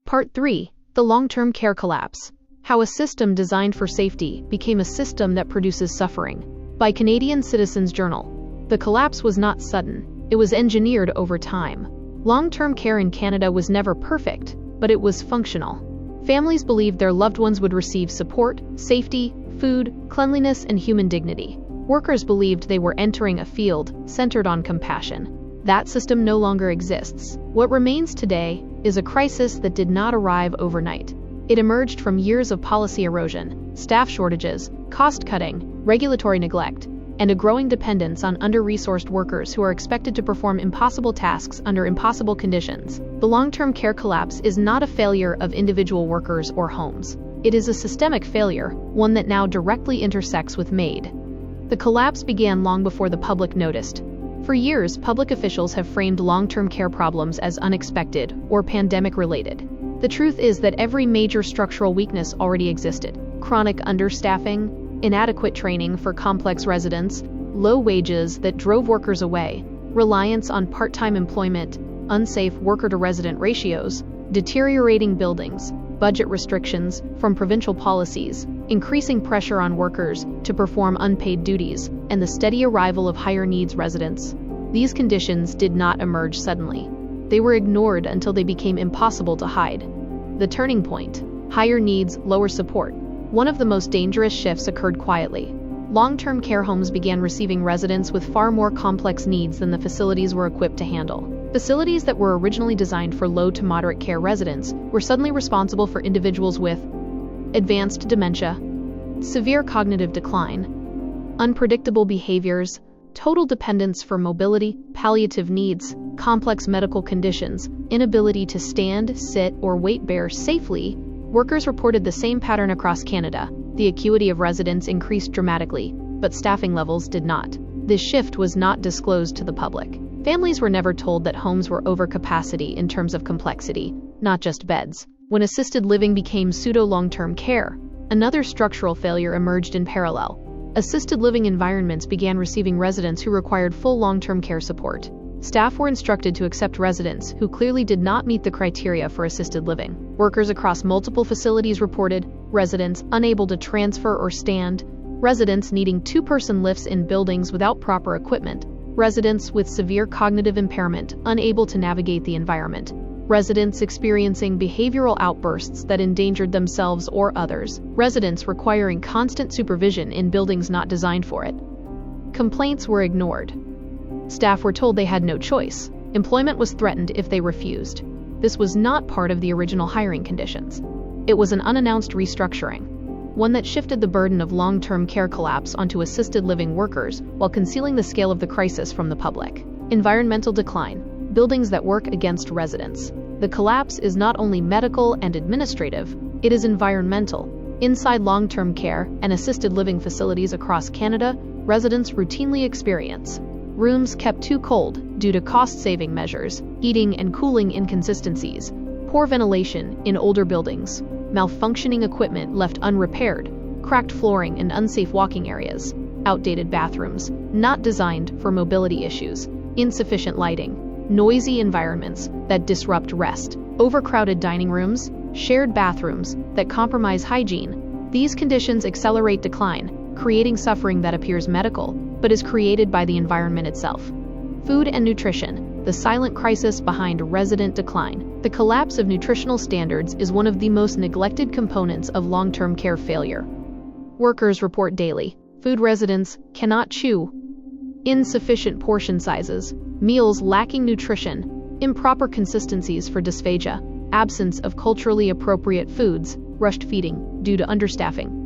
Part 3. The long-term care collapse. How a system designed for safety became a system that produces suffering. By Canadian Citizens Journal. The collapse was not sudden. It was engineered over time. Long-term care in Canada was never perfect, but it was functional. Families believed their loved ones would receive support, safety, food, cleanliness, and human dignity. Workers believed they were entering a field centered on compassion. That system no longer exists. What remains today is a crisis that did not arrive overnight. It emerged from years of policy erosion, staff shortages, cost-cutting, regulatory neglect, and a growing dependence on under-resourced workers who are expected to perform impossible tasks under impossible conditions. The long-term care collapse is not a failure of individual workers or homes. It is a systemic failure, one that now directly intersects with MAID. The collapse began long before the public noticed. For years, public officials have framed long-term care problems as unexpected or pandemic-related. The truth is that every major structural weakness already existed. Chronic understaffing, inadequate training for complex residents, low wages that drove workers away, reliance on part-time employment, unsafe worker-to-resident ratios, deteriorating buildings, budget restrictions from provincial policies, increasing pressure on workers to perform unpaid duties, and the steady arrival of higher needs residents. These conditions did not emerge suddenly. They were ignored until they became impossible to hide. The turning point: higher needs, lower support. One of the most dangerous shifts occurred quietly. Long-term care homes began receiving residents with far more complex needs than the facilities were equipped to handle. Facilities that were originally designed for low to moderate care residents were suddenly responsible for individuals with advanced dementia, severe cognitive decline, unpredictable behaviors, total dependence for mobility, palliative needs, complex medical conditions, inability to stand, sit, or weight bear safely. Workers reported the same pattern across Canada. The acuity of residents increased dramatically, but staffing levels did not. This shift was not disclosed to the public. Families were never told that homes were over capacity in terms of complexity, not just beds. When assisted living became pseudo-long-term care, another structural failure emerged in parallel. Assisted living environments began receiving residents who required full long-term care support. Staff were instructed to accept residents who clearly did not meet the criteria for assisted living. Workers across multiple facilities reported residents unable to transfer or stand, residents needing two-person lifts in buildings without proper equipment, residents with severe cognitive impairment unable to navigate the environment, residents experiencing behavioral outbursts that endangered themselves or others, residents requiring constant supervision in buildings not designed for it. Complaints were ignored. Staff were told they had no choice. Employment was threatened if they refused. This was not part of the original hiring conditions. It was an unannounced restructuring, one that shifted the burden of long-term care collapse onto assisted living workers while concealing the scale of the crisis from the public. Environmental decline. Buildings that work against residents. The collapse is not only medical and administrative, it is environmental. Inside long-term care and assisted living facilities across Canada, residents routinely experience rooms kept too cold due to cost-saving measures, heating and cooling inconsistencies, poor ventilation in older buildings, malfunctioning equipment left unrepaired, cracked flooring and unsafe walking areas, outdated bathrooms, not designed for mobility issues, insufficient lighting, noisy environments that disrupt rest, overcrowded dining rooms, shared bathrooms that compromise hygiene. These conditions accelerate decline, creating suffering that appears medical, but is created by the environment itself. Food and nutrition, the silent crisis behind resident decline. The collapse of nutritional standards is one of the most neglected components of long-term care failure. Workers report daily. Food residents cannot chew. Insufficient portion sizes, meals lacking nutrition, improper consistencies for dysphagia, absence of culturally appropriate foods, rushed feeding due to understaffing.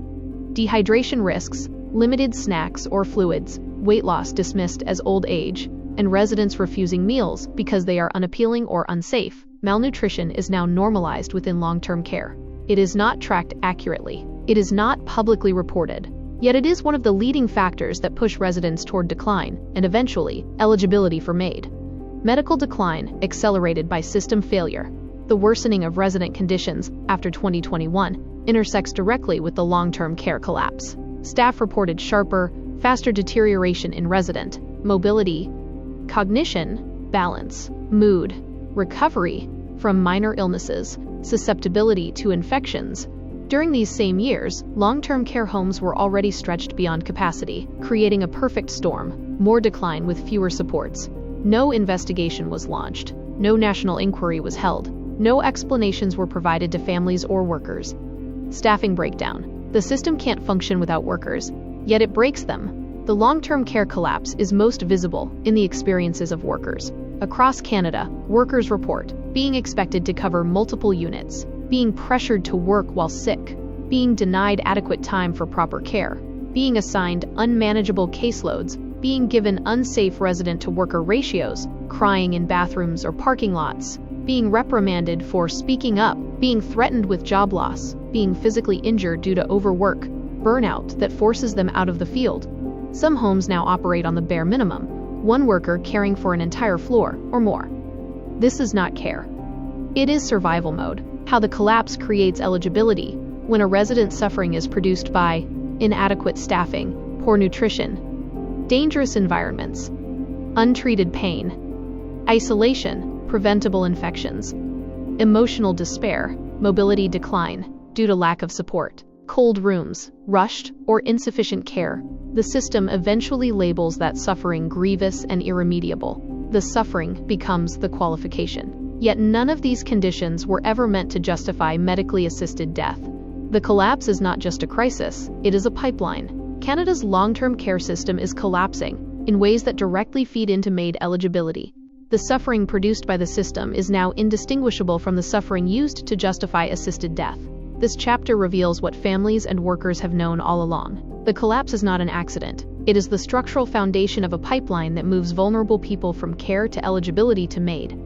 Dehydration risks, limited snacks or fluids, weight loss dismissed as old age, and residents refusing meals because they are unappealing or unsafe. Malnutrition is now normalized within long-term care. It is not tracked accurately. It is not publicly reported. Yet it is one of the leading factors that push residents toward decline and eventually eligibility for MAID. Medical decline accelerated by system failure. The worsening of resident conditions after 2021 intersects directly with the long-term care collapse. Staff reported sharper, faster deterioration in resident mobility, cognition, balance, mood, recovery from minor illnesses, susceptibility to infections. During these same years, long-term care homes were already stretched beyond capacity, creating a perfect storm: more decline with fewer supports. No investigation was launched. No national inquiry was held. No explanations were provided to families or workers. Staffing breakdown. The system can't function without workers, yet it breaks them. The long-term care collapse is most visible in the experiences of workers. Across Canada, workers report being expected to cover multiple units, being pressured to work while sick, being denied adequate time for proper care, being assigned unmanageable caseloads, being given unsafe resident-to-worker ratios, crying in bathrooms or parking lots, being reprimanded for speaking up, being threatened with job loss, being physically injured due to overwork, burnout that forces them out of the field. Some homes now operate on the bare minimum, one worker caring for an entire floor or more. This is not care. It is survival mode. How the collapse creates eligibility. When a resident suffering is produced by inadequate staffing, poor nutrition, dangerous environments, untreated pain, isolation, preventable infections, emotional despair, mobility decline due to lack of support, cold rooms, rushed or insufficient care, the system eventually labels that suffering grievous and irremediable. The suffering becomes the qualification. Yet none of these conditions were ever meant to justify medically assisted death. The collapse is not just a crisis, it is a pipeline. Canada's long-term care system is collapsing in ways that directly feed into MAID eligibility. The suffering produced by the system is now indistinguishable from the suffering used to justify assisted death. This chapter reveals what families and workers have known all along. The collapse is not an accident. It is the structural foundation of a pipeline that moves vulnerable people from care to eligibility to MAID.